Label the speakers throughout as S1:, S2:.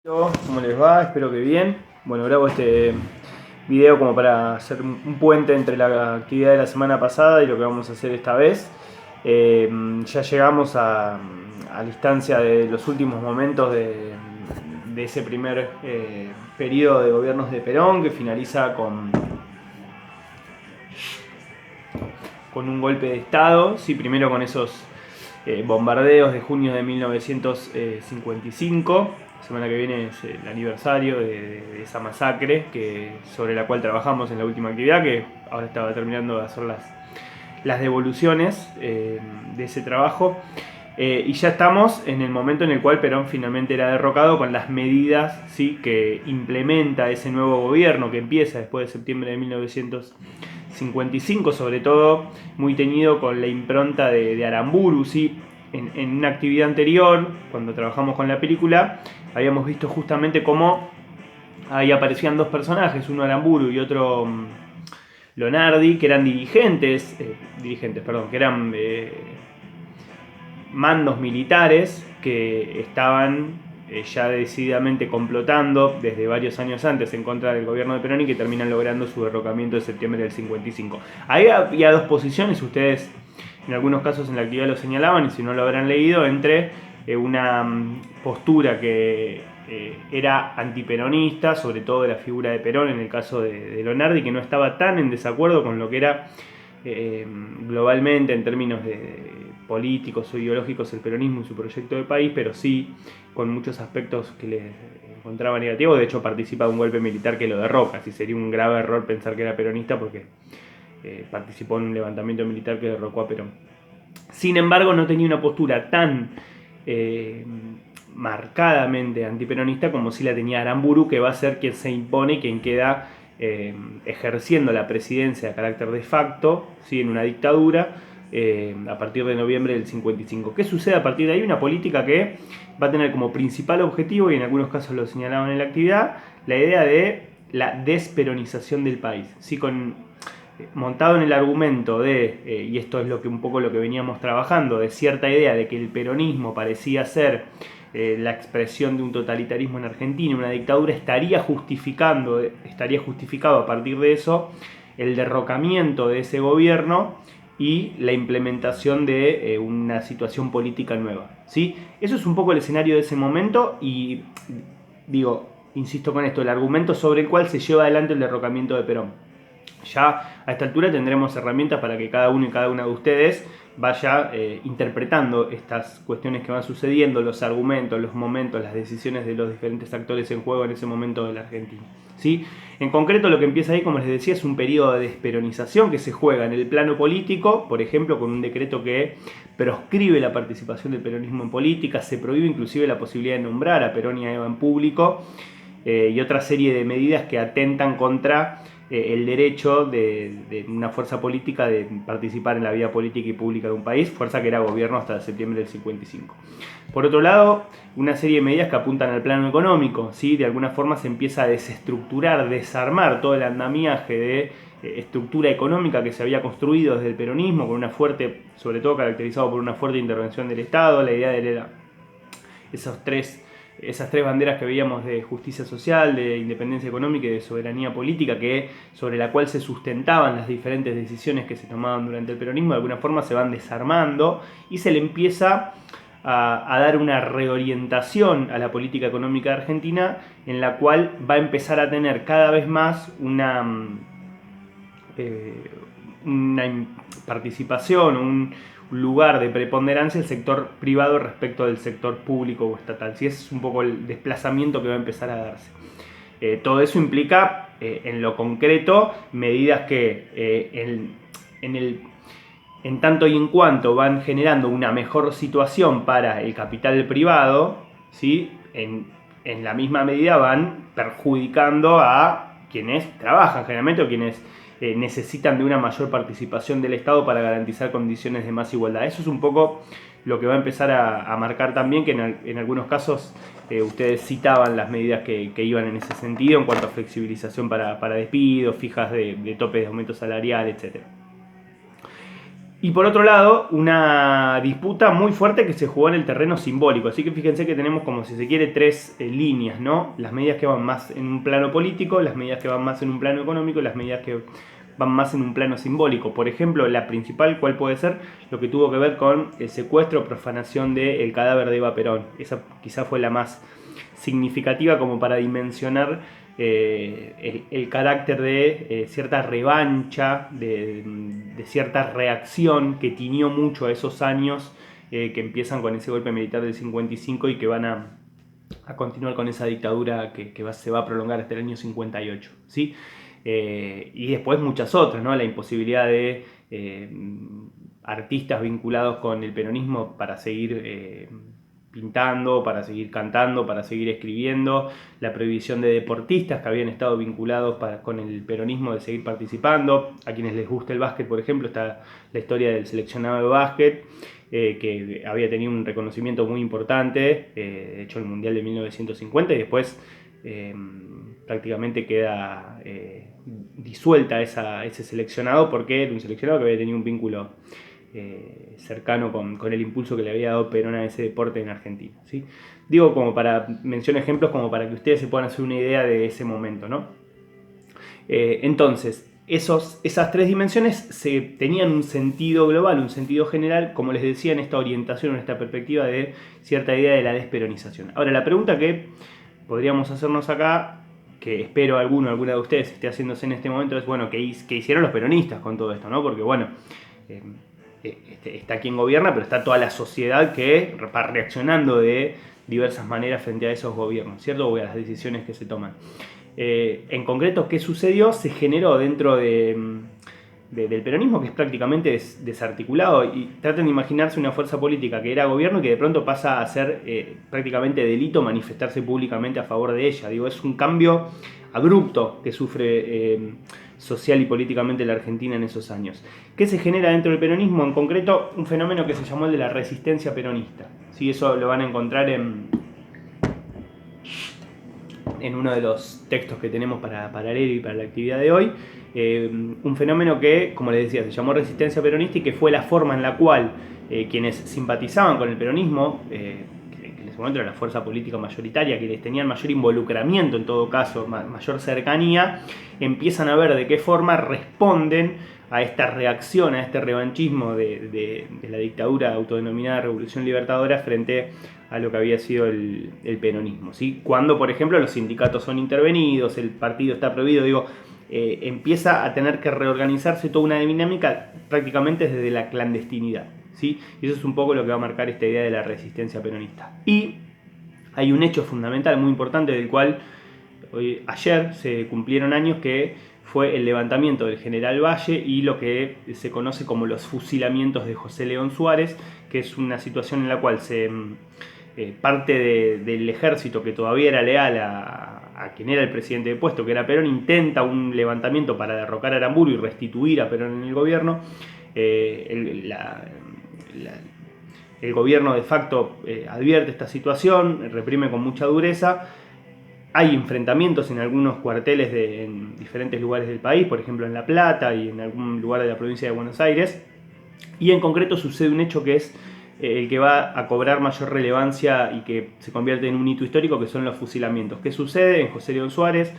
S1: ¿Cómo les va? Espero que bien. Bueno, grabo este video como para hacer un puente entre la actividad de la semana pasada y lo que vamos a hacer esta vez. Ya llegamos a la instancia de los últimos momentos de ese primer periodo de gobiernos de Perón, que finaliza con un golpe de Estado, sí, primero con esos bombardeos de junio de 1955. La semana que viene es el aniversario de esa masacre sobre la cual trabajamos en la última actividad, que ahora estaba terminando de hacer las devoluciones de ese trabajo. Y ya estamos en el momento en el cual Perón finalmente era derrocado con las medidas, ¿sí?, que implementa ese nuevo gobierno que empieza después de septiembre de 1955, sobre todo muy teñido con la impronta de Aramburu, ¿sí? En una actividad anterior, cuando trabajamos con la película, habíamos visto justamente cómo ahí aparecían dos personajes, uno Aramburu y otro Lonardi, que eran dirigentes, que eran mandos militares que estaban ya decididamente complotando desde varios años antes en contra del gobierno de Perón y que terminan logrando su derrocamiento de septiembre del 55. Ahí había dos posiciones, ustedes en algunos casos en la actividad lo señalaban y si no lo habrán leído, entre una postura que era antiperonista, sobre todo de la figura de Perón en el caso de Lonardi, que no estaba tan en desacuerdo con lo que era globalmente en términos de políticos o ideológicos el peronismo y su proyecto de país, pero sí con muchos aspectos que le encontraba negativos. De hecho, participa de un golpe militar que lo derroca, así sería un grave error pensar que era peronista porque participó en un levantamiento militar que derrocó a Perón. Sin embargo, no tenía una postura tan marcadamente antiperonista como si la tenía Aramburu, que va a ser quien se impone y quien queda ejerciendo la presidencia de carácter de facto, ¿sí?, en una dictadura a partir de noviembre del 55. ¿Qué sucede a partir de ahí? Una política que va a tener como principal objetivo, y en algunos casos lo señalaban en la actividad, la idea de la desperonización del país, ¿sí?, montado en el argumento de, y esto es un poco lo que veníamos trabajando, de cierta idea de que el peronismo parecía ser la expresión de un totalitarismo en Argentina, una dictadura, estaría justificado a partir de eso el derrocamiento de ese gobierno y la implementación de una situación política nueva, ¿sí? Eso es un poco el escenario de ese momento y insisto con esto, el argumento sobre el cual se lleva adelante el derrocamiento de Perón. Ya a esta altura tendremos herramientas para que cada uno y cada una de ustedes vaya interpretando estas cuestiones que van sucediendo, los argumentos, los momentos, las decisiones de los diferentes actores en juego en ese momento de la Argentina, ¿sí? En concreto, lo que empieza ahí, como les decía, es un periodo de desperonización que se juega en el plano político, por ejemplo, con un decreto que proscribe la participación del peronismo en política, se prohíbe inclusive la posibilidad de nombrar a Perón y a Eva en público, y otra serie de medidas que atentan contra el derecho de una fuerza política de participar en la vida política y pública de un país, fuerza que era gobierno hasta septiembre del 55. Por otro lado, una serie de medidas que apuntan al plano económico, ¿sí? De alguna forma se empieza a desestructurar, desarmar todo el andamiaje de estructura económica que se había construido desde el peronismo, con una fuerte, sobre todo caracterizado por una fuerte intervención del Estado. La idea de esas tres banderas que veíamos de justicia social, de independencia económica y de soberanía política, sobre la cual se sustentaban las diferentes decisiones que se tomaban durante el peronismo, de alguna forma se van desarmando y se le empieza a dar una reorientación a la política económica de Argentina, en la cual va a empezar a tener cada vez más una participación, un lugar de preponderancia el sector privado respecto del sector público o estatal. Si es un poco el desplazamiento que va a empezar a darse. Todo eso implica, en lo concreto, medidas que en tanto y en cuanto van generando una mejor situación para el capital privado, ¿sí?, en la misma medida van perjudicando a quienes trabajan generalmente o quienes necesitan de una mayor participación del Estado para garantizar condiciones de más igualdad. Eso es un poco lo que va a empezar a marcar también, que en algunos casos ustedes citaban las medidas que iban en ese sentido en cuanto a flexibilización para despidos, fijas de topes de aumento salarial, etc. Y por otro lado, una disputa muy fuerte que se jugó en el terreno simbólico. Así que fíjense que tenemos, como si se quiere, tres líneas, ¿no? Las medidas que van más en un plano político, las medidas que van más en un plano económico y las medidas que van más en un plano simbólico. Por ejemplo, la principal, ¿cuál puede ser? Lo que tuvo que ver con el secuestro o profanación del cadáver de Eva Perón. Esa quizá fue la más significativa como para dimensionar el carácter de cierta revancha, de cierta reacción que tiñó mucho a esos años que empiezan con ese golpe militar del 55 y que van a continuar con esa dictadura que se va a prolongar hasta el año 58, ¿sí? Y después muchas otras, ¿no? La imposibilidad de artistas vinculados con el peronismo para seguir pintando, para seguir cantando, para seguir escribiendo, la prohibición de deportistas que habían estado vinculados con el peronismo de seguir participando. A quienes les gusta el básquet, por ejemplo, está la historia del seleccionado de básquet, que había tenido un reconocimiento muy importante, de hecho el Mundial de 1950, y después prácticamente queda disuelta ese seleccionado porque era un seleccionado que había tenido un vínculo cercano con el impulso que le había dado Perón a ese deporte en Argentina, ¿sí? Digo, menciono ejemplos como para que ustedes se puedan hacer una idea de ese momento, ¿no? Entonces, esas tres dimensiones tenían un sentido global, un sentido general, como les decía, en esta orientación, en esta perspectiva de cierta idea de la desperonización. Ahora, la pregunta que podríamos hacernos acá, que espero alguna de ustedes esté haciéndose en este momento, es, bueno, ¿qué hicieron los peronistas con todo esto, ¿no? Porque, bueno, está quien gobierna, pero está toda la sociedad que va reaccionando de diversas maneras frente a esos gobiernos, ¿cierto? O a las decisiones que se toman. En concreto, ¿qué sucedió? Se generó dentro del peronismo, que es prácticamente desarticulado, y traten de imaginarse una fuerza política que era gobierno y que de pronto pasa a ser prácticamente delito manifestarse públicamente a favor de ella. Digo, es un cambio abrupto que sufre social y políticamente la Argentina en esos años. ¿Qué se genera dentro del peronismo? En concreto, un fenómeno que se llamó el de la resistencia peronista. ¿Sí? Eso lo van a encontrar en uno de los textos que tenemos para leer y para la actividad de hoy. Un fenómeno que, como les decía, se llamó resistencia peronista y que fue la forma en la cual quienes simpatizaban con el peronismo, que en ese momento era la fuerza política mayoritaria, que les tenían mayor involucramiento en todo caso, mayor cercanía, empiezan a ver de qué forma responden a esta reacción, a este revanchismo de la dictadura autodenominada Revolución Libertadora frente a lo que había sido el peronismo, ¿sí? Cuando, por ejemplo, los sindicatos son intervenidos, el partido está prohibido, digo, empieza a tener que reorganizarse toda una dinámica prácticamente desde la clandestinidad, ¿sí? Y eso es un poco lo que va a marcar esta idea de la resistencia peronista. Y hay un hecho fundamental muy importante del cual ayer se cumplieron años, que fue el levantamiento del general Valle y lo que se conoce como los fusilamientos de José León Suárez, que es una situación en la cual parte del ejército que todavía era leal a quien era el presidente de puesto, que era Perón, intenta un levantamiento para derrocar a Aramburu y restituir a Perón en el gobierno. El gobierno de facto advierte esta situación, reprime con mucha dureza. Hay enfrentamientos en algunos cuarteles en diferentes lugares del país, por ejemplo en La Plata y en algún lugar de la provincia de Buenos Aires. Y en concreto sucede un hecho que es el que va a cobrar mayor relevancia y que se convierte en un hito histórico, que son los fusilamientos. ¿Qué sucede en José León Suárez?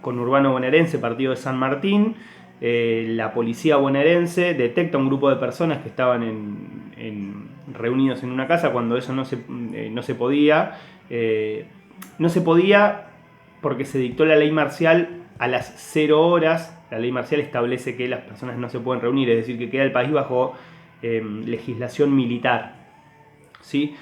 S1: Conurbano bonaerense, partido de San Martín, la policía bonaerense detecta un grupo de personas que estaban reunidos en una casa cuando eso no se podía. No se podía porque se dictó la ley marcial a las 0 horas. La ley marcial establece que las personas no se pueden reunir, es decir, que queda el país bajo legislación militar, ¿sí?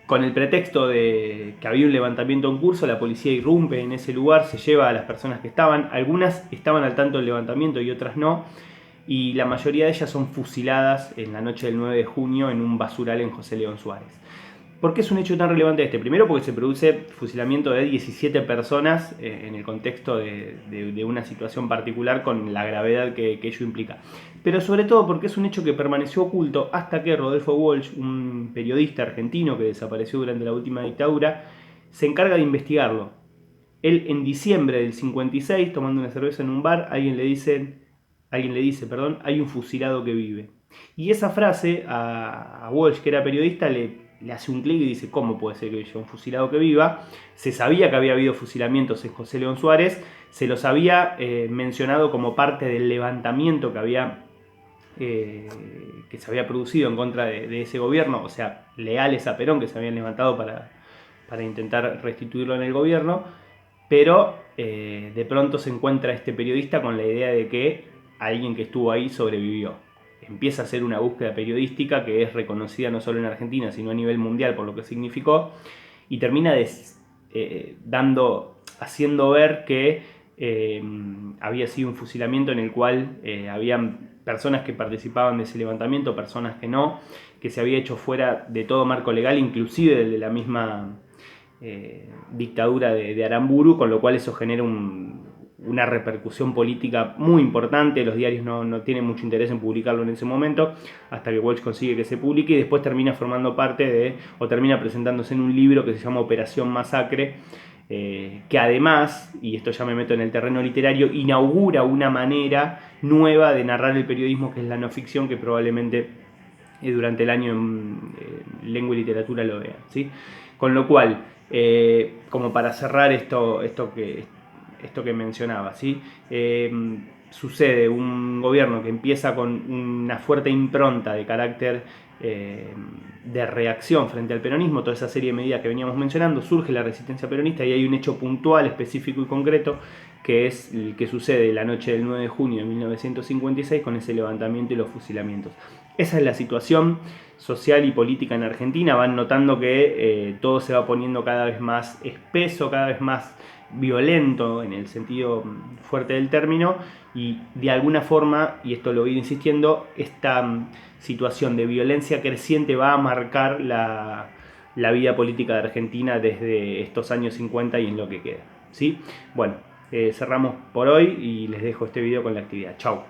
S1: Con el pretexto de que había un levantamiento en curso, la policía irrumpe en ese lugar, se lleva a las personas que estaban. Algunas estaban al tanto del levantamiento y otras no, y la mayoría de ellas son fusiladas en la noche del 9 de junio en un basural en José León Suárez. ¿Por qué es un hecho tan relevante este? Primero porque se produce fusilamiento de 17 personas en el contexto de una situación particular con la gravedad que ello implica. Pero sobre todo porque es un hecho que permaneció oculto hasta que Rodolfo Walsh, un periodista argentino que desapareció durante la última dictadura, se encarga de investigarlo. Él, en diciembre del 56, tomando una cerveza en un bar, alguien le dice: alguien le dice, perdón, hay un fusilado que vive. Y esa frase a Walsh, que era periodista, le hace un clic y dice, ¿cómo puede ser que haya un fusilado que viva? Se sabía que había habido fusilamientos en José León Suárez, se los había mencionado como parte del levantamiento que se había producido en contra de ese gobierno, o sea, leales a Perón, que se habían levantado para intentar restituirlo en el gobierno, pero de pronto se encuentra este periodista con la idea de que alguien que estuvo ahí sobrevivió. Empieza a hacer una búsqueda periodística que es reconocida no solo en Argentina, sino a nivel mundial por lo que significó, y termina haciendo ver que había sido un fusilamiento en el cual habían personas que participaban de ese levantamiento, personas que no, que se había hecho fuera de todo marco legal, inclusive de la misma dictadura de Aramburu, con lo cual eso genera una repercusión política muy importante. Los diarios no tienen mucho interés en publicarlo en ese momento, hasta que Walsh consigue que se publique y después termina formando parte o termina presentándose en un libro que se llama Operación Masacre, que además, y esto ya me meto en el terreno literario, inaugura una manera nueva de narrar el periodismo, que es la no ficción, que probablemente durante el año en lengua y literatura lo vean, ¿sí? Con lo cual, como para cerrar esto que mencionaba, ¿sí? Sucede un gobierno que empieza con una fuerte impronta de carácter de reacción frente al peronismo, toda esa serie de medidas que veníamos mencionando, surge la resistencia peronista y hay un hecho puntual, específico y concreto, que es el que sucede la noche del 9 de junio de 1956 con ese levantamiento y los fusilamientos. Esa es la situación social y política en Argentina. Van notando que todo se va poniendo cada vez más espeso, cada vez más violento en el sentido fuerte del término, y de alguna forma, y esto lo voy insistiendo, esta situación de violencia creciente va a marcar la vida política de Argentina desde estos años 50 y en lo que queda, ¿sí? Bueno, cerramos por hoy y les dejo este video con la actividad. Chau.